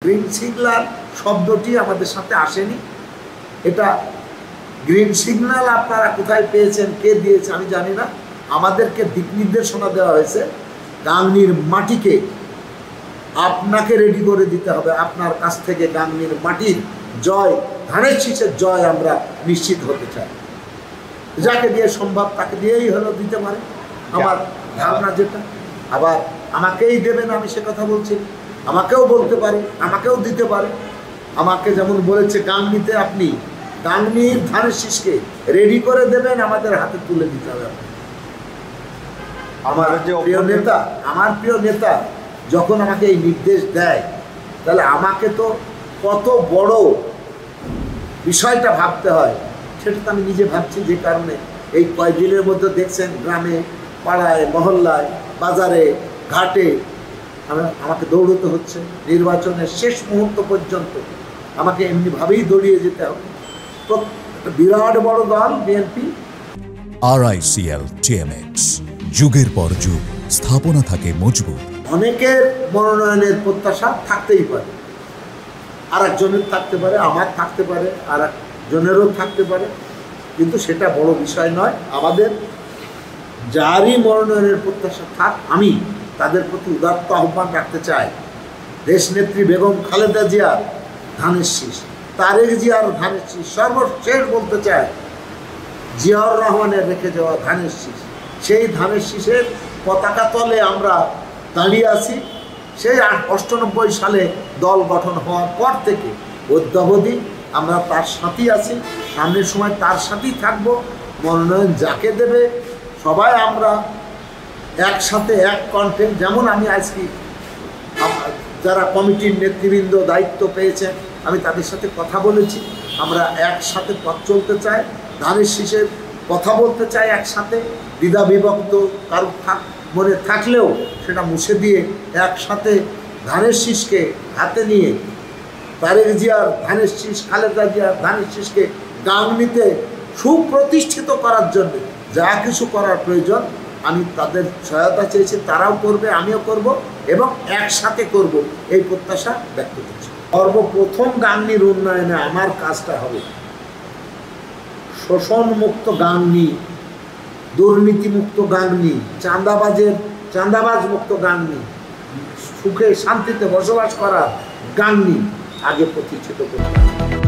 Green signal শব্দটি আমাদের সাথে আসেনি। এটা গ্রিন সিগন্যাল আপনারা কোথায় পেয়েছেন, কে দিয়েছে আমি জানি না। আমাদেরকে দিক নির্দেশনা দেওয়া হয়েছে, গাংনীর মাটিকে আপনাকে রেডি করে দিতে হবে। আপনার কাছ থেকে গাংনীর মাটির জয়, ধানের শীষের জয় আমরা নিশ্চিত হতে চাই। যাকে দিয়ে সম্ভব তাকে দিয়েই হলো দিতে পারে, আমার ধারণা যেটা। আবার আমাকেই দেবেন আমি সে কথা বলছি, আমাকেও বলতে পারে, আমাকেও দিতে পারে। আমাকে যেমন বলেছে গাংনীতে আপনি গাংনীর ধানের শীষকে রেডি করে দেবেন, আমাদের হাতে তুলে দিতে হবে। আমার প্রিয় নেতা যখন আমাকে এই নির্দেশ দেয়, তাহলে আমাকে তো কত বড় বিষয়টা ভাবতে হয় সেটা তো আমি নিজে ভাবছি। যে কারণে এই কয়েকদিনের মধ্যে দেখছেন গ্রামে, পাড়ায়, মহল্লায়, বাজারে, ঘাটে আমাকে দৌড়তে হচ্ছে। নির্বাচনের শেষ মুহূর্ত পর্যন্ত আমাকে এমনিভাবেই দৌড়িয়ে যেতে হবে। বিরাট বড় দল বিএনপি। RICL TMX, যুগের পর যুগ স্থাপনা থাকে মজবুত। অনেকের মনোনয়নের প্রত্যাশা থাকতেই পারে, আর একজনের থাকতে পারে, আমার থাকতে পারে, আর একজনেরও থাকতে পারে, কিন্তু সেটা বড় বিষয় নয়। আমাদের যারই মনোনয়নের প্রত্যাশা থাক, আমি তাদের প্রতি উদাত্ত আহ্বান রাখতে চাই। দেশনেত্রী বেগম খালেদা জিয়ার ধানের শীষ, তারেক জিয়ার ধানের শীষ, সর্বশেষ বলতে চাই জিয়াউর রহমানের রেখে যাওয়া ধানের শীষ, সেই ধানের শীষের পতাকা তলে আমরা দাঁড়িয়ে আছি। সেই 98 সালে দল গঠন হওয়ার পর থেকে অদ্যাবধি আমরা তার সাথেই আছি, সামনের সময় তার সাথেই থাকবো। মনোনয়ন যাকে দেবে সবাই আমরা একসাথে এক কণ্ঠে, যেমন আমি আজকে যারা কমিটির নেতৃবৃন্দ দায়িত্ব পেয়েছেন আমি তাদের সাথে কথা বলেছি, আমরা একসাথে পথ চলতে চাই, ধানের শীষের কথা বলতে চাই একসাথে। দ্বিধা বিভক্ত কারো মনে থাকলেও সেটা মুছে দিয়ে একসাথে ধানের শীষকে হাতে নিয়ে তারেক জিয়ার ধানের শীষ, খালেদা জিয়ার ধানের শীষকে গাংনীতে সুপ্রতিষ্ঠিত করার জন্য যা কিছু করার প্রয়োজন আমি তাদের সহায়তা চেয়েছি, তারাও করবে, আমিও করব এবং একসাথে করব, এই প্রত্যাশা ব্যক্ত করছি। সর্বপ্রথম গাংনীর উন্নয়নে আমার কাজটা হবে শোষণমুক্ত গাংনী, দুর্নীতিমুক্ত গাংনী, চাঁদাবাজ মুক্ত গাংনী, সুখে শান্তিতে বসবাস করা গাংনী আগে প্রতিষ্ঠিত করতে হবে।